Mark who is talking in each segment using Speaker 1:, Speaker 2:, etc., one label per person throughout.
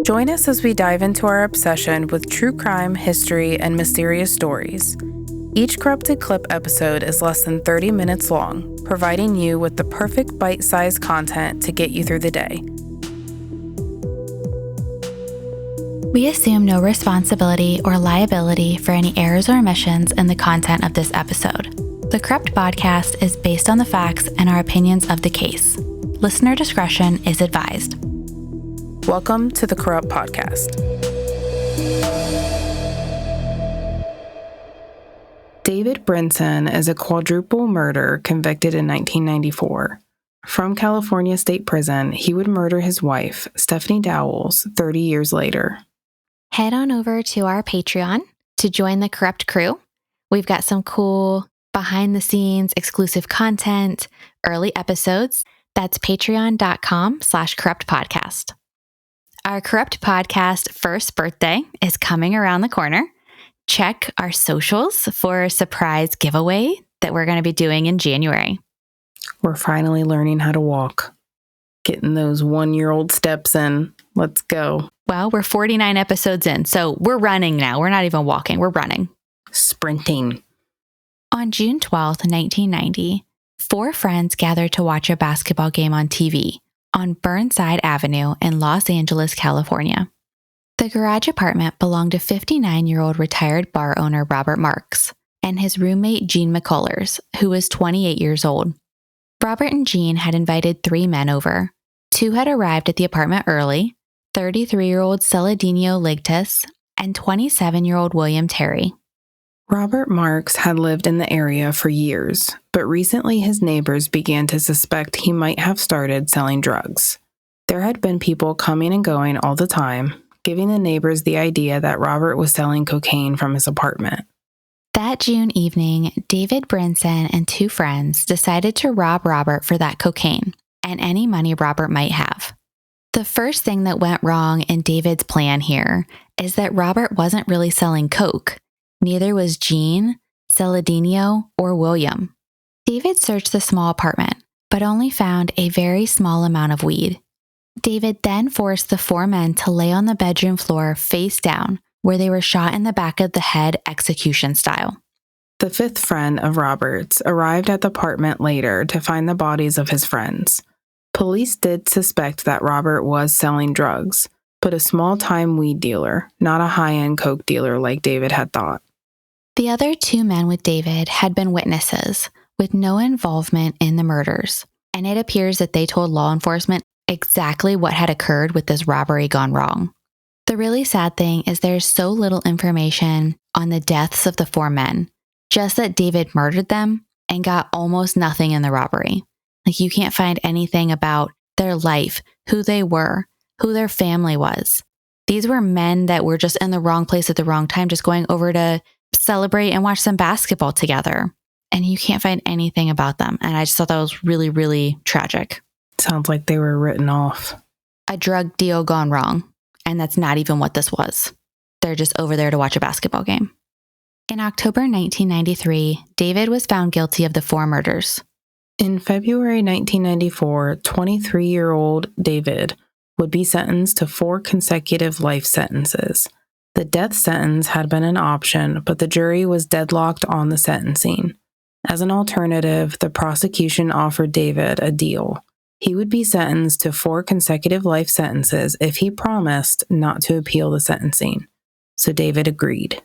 Speaker 1: Join us as we dive into our obsession with true crime, history, and mysterious stories. Each Corrupted Clip episode is less than 30 minutes long, providing you with the perfect bite-sized content to get you through the day.
Speaker 2: We assume no responsibility or liability for any errors or omissions in the content of this episode. The Corrupt Podcast is based on the facts and our opinions of the case. Listener discretion is advised.
Speaker 1: Welcome to the Corrupt Podcast. David Brinson is a quadruple murder convicted in 1994. From California State Prison, he would murder his wife, Stephanie Dowells, 30 years later.
Speaker 2: Head on over to our Patreon to join the Corrupt crew. We've got some cool behind-the-scenes exclusive content, early episodes. That's patreon.com/corruptpodcast. Our Corrupt Podcast first birthday is coming around the corner. Check our socials for a surprise giveaway that we're going to be doing in January.
Speaker 1: We're finally learning how to walk. Getting those 1-year-old steps in. Let's go.
Speaker 2: Well, we're 49 episodes in, so we're running now. We're not even walking. We're running.
Speaker 1: Sprinting.
Speaker 2: On June 12th, 1990, 4 friends gathered to watch a basketball game on TV on Burnside Avenue in Los Angeles, California. The garage apartment belonged to 59-year-old retired bar owner Robert Marks and his roommate Gene McCullers, who was 28 years old. Robert and Gene had invited 3 men over. 2 had arrived at the apartment early, 33-year-old Celedinho Ligtas and 27-year-old William Terry.
Speaker 1: Robert Marks had lived in the area for years, but recently his neighbors began to suspect he might have started selling drugs. There had been people coming and going all the time, giving the neighbors the idea that Robert was selling cocaine from his apartment.
Speaker 2: That June evening, David Brinson and 2 friends decided to rob Robert for that cocaine and any money Robert might have. The first thing that went wrong in David's plan here is that Robert wasn't really selling coke. Neither was Gene, Celedinho, or William. David searched the small apartment, but only found a very small amount of weed. David then forced the 4 men to lay on the bedroom floor face down, where they were shot in the back of the head execution style.
Speaker 1: The 5th friend of Robert's arrived at the apartment later to find the bodies of his friends. Police did suspect that Robert was selling drugs, but a small-time weed dealer, not a high-end coke dealer like David had thought.
Speaker 2: The other 2 men with David had been witnesses, with no involvement in the murders, and it appears that they told law enforcement exactly what had occurred with this robbery gone wrong. The really sad thing is there's so little information on the deaths of the 4 men, just that David murdered them and got almost nothing in the robbery. Like, you can't find anything about their life, who they were, who their family was. These were men that were just in the wrong place at the wrong time, just going over to celebrate and watch some basketball together. And you can't find anything about them. And I just thought that was really, really tragic.
Speaker 1: Sounds like they were written off.
Speaker 2: A drug deal gone wrong. And that's not even what this was. They're just over there to watch a basketball game. In October 1993, David was found guilty of the 4 murders.
Speaker 1: In February 1994, 23-year-old David would be sentenced to 4 consecutive life sentences. The death sentence had been an option, but the jury was deadlocked on the sentencing. As an alternative, the prosecution offered David a deal. He would be sentenced to 4 consecutive life sentences if he promised not to appeal the sentencing. So David agreed.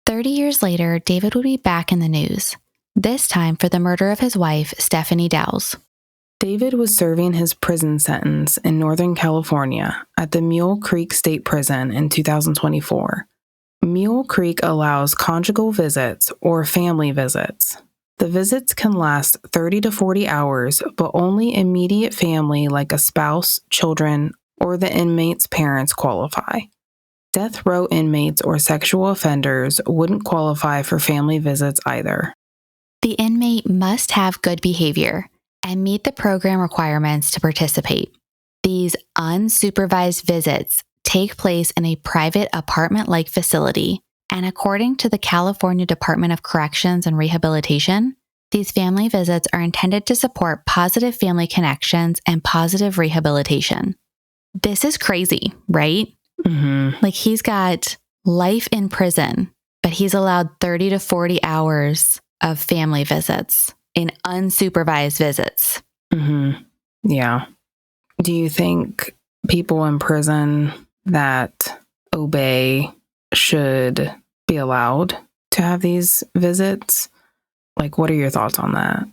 Speaker 2: 30 years later, David would be back in the news, this time for the murder of his wife, Stephanie Dowells.
Speaker 1: David was serving his prison sentence in Northern California at the Mule Creek State Prison in 2024. Mule Creek allows conjugal visits or family visits. The visits can last 30 to 40 hours, but only immediate family like a spouse, children, or the inmate's parents qualify. Death row inmates or sexual offenders wouldn't qualify for family visits either.
Speaker 2: The inmate must have good behavior and meet the program requirements to participate. These unsupervised visits take place in a private apartment-like facility, and according to the California Department of Corrections and Rehabilitation, these family visits are intended to support positive family connections and positive rehabilitation. This is crazy, right?
Speaker 1: Mm-hmm.
Speaker 2: Like he's got life in prison, but he's allowed 30 to 40 hours of family visits in unsupervised visits.
Speaker 1: Mm-hmm. Yeah. Do you think people in prison that obey should be allowed to have these visits? Like, what are your thoughts on that?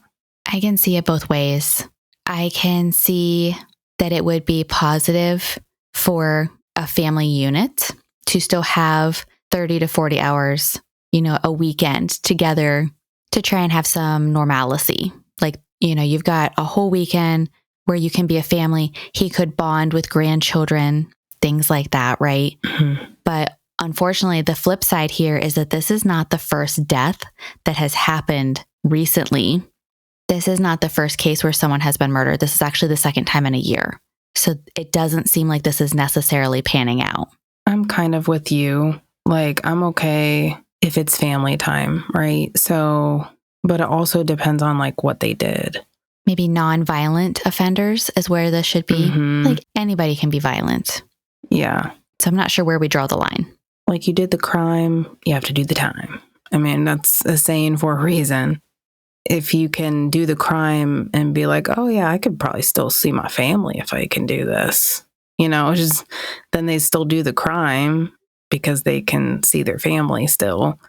Speaker 2: I can see it both ways. I can see that it would be positive for a family unit to still have 30 to 40 hours, a weekend together to try and have some normalcy. Like, you've got a whole weekend where you can be a family. He could bond with grandchildren, things like that, right?
Speaker 1: Mm-hmm.
Speaker 2: But unfortunately, the flip side here is that this is not the first death that has happened recently. This is not the first case where someone has been murdered. This is actually the second time in a year. So it doesn't seem like this is necessarily panning out.
Speaker 1: I'm kind of with you. Like, I'm okay if it's family time, right? So, but it also depends on like what they did.
Speaker 2: Maybe non-violent offenders is where this should be.
Speaker 1: Mm-hmm.
Speaker 2: Like anybody can be violent.
Speaker 1: Yeah.
Speaker 2: So I'm not sure where we draw the line.
Speaker 1: Like you did the crime, you have to do the time. I mean, that's a saying for a reason. If you can do the crime and be like, oh yeah, I could probably still see my family if I can do this, then they still do the crime because they can see their family still.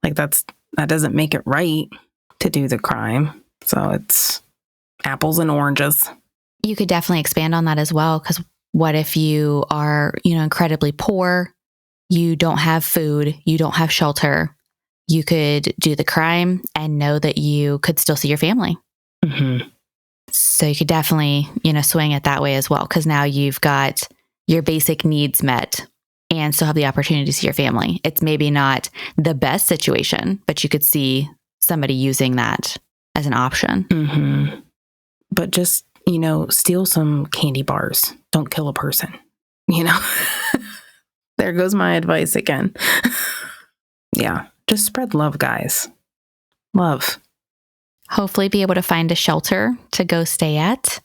Speaker 1: Like that doesn't make it right to do the crime. So it's apples and oranges.
Speaker 2: You could definitely expand on that as well. Because what if you are, incredibly poor, you don't have food, you don't have shelter. You could do the crime and know that you could still see your family.
Speaker 1: Mm-hmm.
Speaker 2: So you could definitely, swing it that way as well. Because now you've got your basic needs met and still have the opportunity to see your family. It's maybe not the best situation, but you could see somebody using that as an option.
Speaker 1: Mm-hmm. But just, steal some candy bars. Don't kill a person, There goes my advice again. Yeah. Just spread love, guys. Love.
Speaker 2: Hopefully be able to find a shelter to go stay at.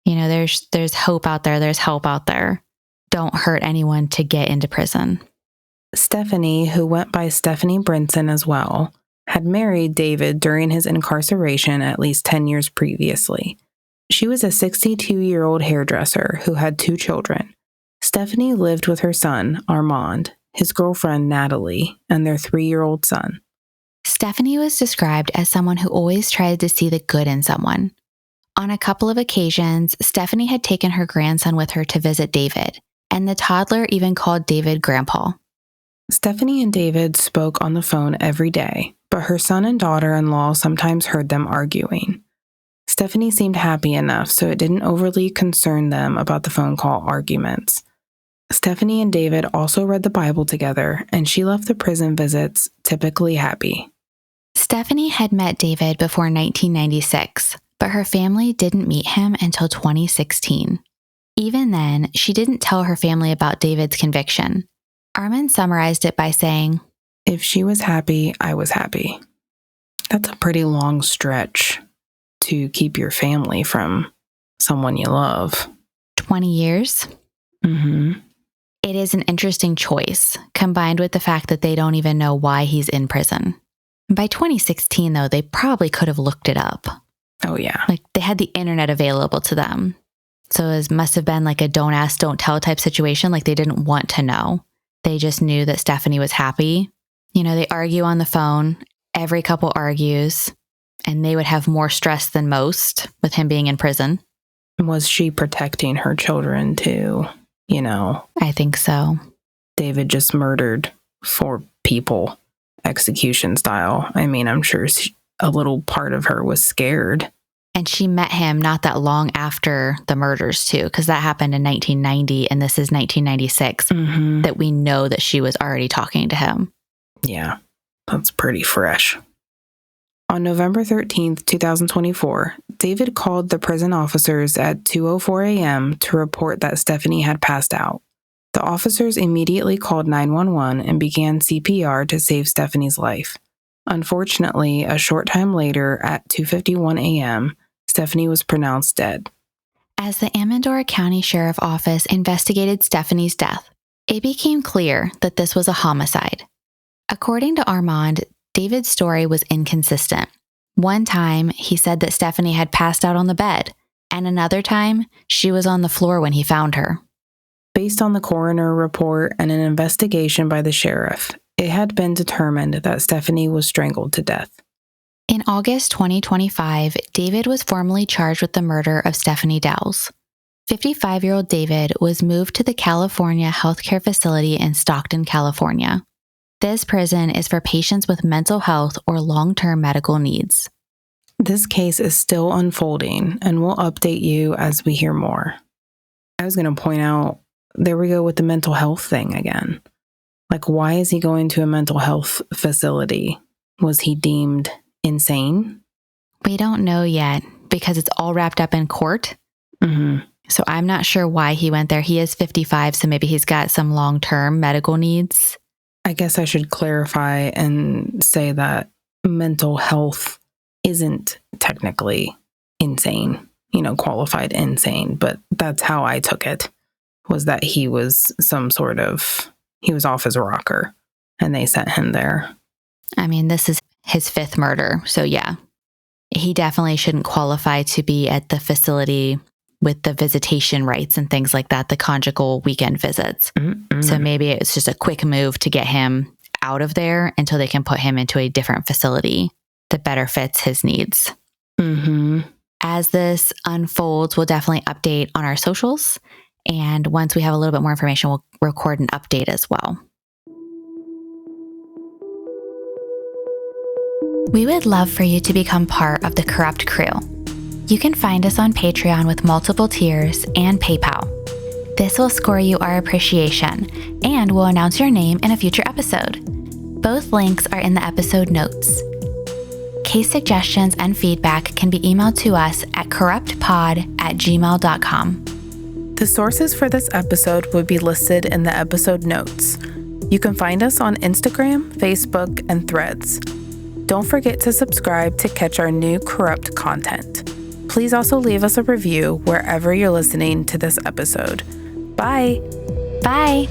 Speaker 2: There's hope out there. There's help out there. Don't hurt anyone to get into prison.
Speaker 1: Stephanie, who went by Stephanie Brinson as well, had married David during his incarceration at least 10 years previously. She was a 62-year-old hairdresser who had 2 children. Stephanie lived with her son, Armand, his girlfriend, Natalie, and their 3-year-old son.
Speaker 2: Stephanie was described as someone who always tried to see the good in someone. On a couple of occasions, Stephanie had taken her grandson with her to visit David, and the toddler even called David Grandpa.
Speaker 1: Stephanie and David spoke on the phone every day, but her son and daughter-in-law sometimes heard them arguing. Stephanie seemed happy enough, so it didn't overly concern them about the phone call arguments. Stephanie and David also read the Bible together, and she left the prison visits typically happy.
Speaker 2: Stephanie had met David before 1996, but her family didn't meet him until 2016. Even then, she didn't tell her family about David's conviction. Armin summarized it by saying,
Speaker 1: "If she was happy, I was happy." That's a pretty long stretch to keep your family from someone you love.
Speaker 2: 20 years?
Speaker 1: Mm-hmm.
Speaker 2: It is an interesting choice, combined with the fact that they don't even know why he's in prison. By 2016, though, they probably could have looked it up.
Speaker 1: Oh, yeah.
Speaker 2: Like, they had the internet available to them. So it must have been like a don't ask, don't tell type situation. Like, they didn't want to know. They just knew that Stephanie was happy. They argue on the phone. Every couple argues. And they would have more stress than most with him being in prison.
Speaker 1: Was she protecting her children too?
Speaker 2: I think so.
Speaker 1: David just murdered 4 people, execution style. I mean, I'm sure a little part of her was scared.
Speaker 2: And she met him not that long after the murders too, because that happened in 1990 and this is 1996 that we know that she was already talking to him.
Speaker 1: Yeah, that's pretty fresh. On November 13th, 2024, David called the prison officers at 2:04 a.m. to report that Stephanie had passed out. The officers immediately called 911 and began CPR to save Stephanie's life. Unfortunately, a short time later, at 2:51 a.m., Stephanie was pronounced dead.
Speaker 2: As the Amador County Sheriff Office investigated Stephanie's death, It became clear that this was a homicide. According to Armand, David's story was inconsistent. One time, he said that Stephanie had passed out on the bed, and another time, she was on the floor when he found her.
Speaker 1: Based on the coroner report and an investigation by the sheriff, it had been determined that Stephanie was strangled to death.
Speaker 2: In August 2025, David was formally charged with the murder of Stephanie Dowells. 55-year-old David was moved to the California Healthcare Facility in Stockton, California. This prison is for patients with mental health or long-term medical needs.
Speaker 1: This case is still unfolding, and we'll update you as we hear more. I was going to point out, there we go with the mental health thing again. Like, why is he going to a mental health facility? Was he deemed insane?
Speaker 2: We don't know yet because it's all wrapped up in court.
Speaker 1: Mm-hmm.
Speaker 2: So I'm not sure why he went there. He is 55, so maybe he's got some long-term medical needs.
Speaker 1: I guess I should clarify and say that mental health isn't technically insane, qualified insane, but that's how I took it, was that he was he was off his rocker and they sent him there.
Speaker 2: I mean, this is his 5th murder, so yeah. He definitely shouldn't qualify to be at the facility with the visitation rights and things like that, the conjugal weekend visits.
Speaker 1: Mm-mm.
Speaker 2: So maybe it's just a quick move to get him out of there until they can put him into a different facility that better fits his needs.
Speaker 1: Mm-hmm.
Speaker 2: As this unfolds, we'll definitely update on our socials. And once we have a little bit more information, we'll record an update as well. We would love for you to become part of the Corrupt crew. You can find us on Patreon with multiple tiers and PayPal. This will score you our appreciation and will announce your name in a future episode. Both links are in the episode notes. Case suggestions and feedback can be emailed to us at corruptpod@gmail.com.
Speaker 1: The sources for this episode would be listed in the episode notes. You can find us on Instagram, Facebook, and Threads. Don't forget to subscribe to catch our new Corrupt content. Please also leave us a review wherever you're listening to this episode. Bye.
Speaker 2: Bye.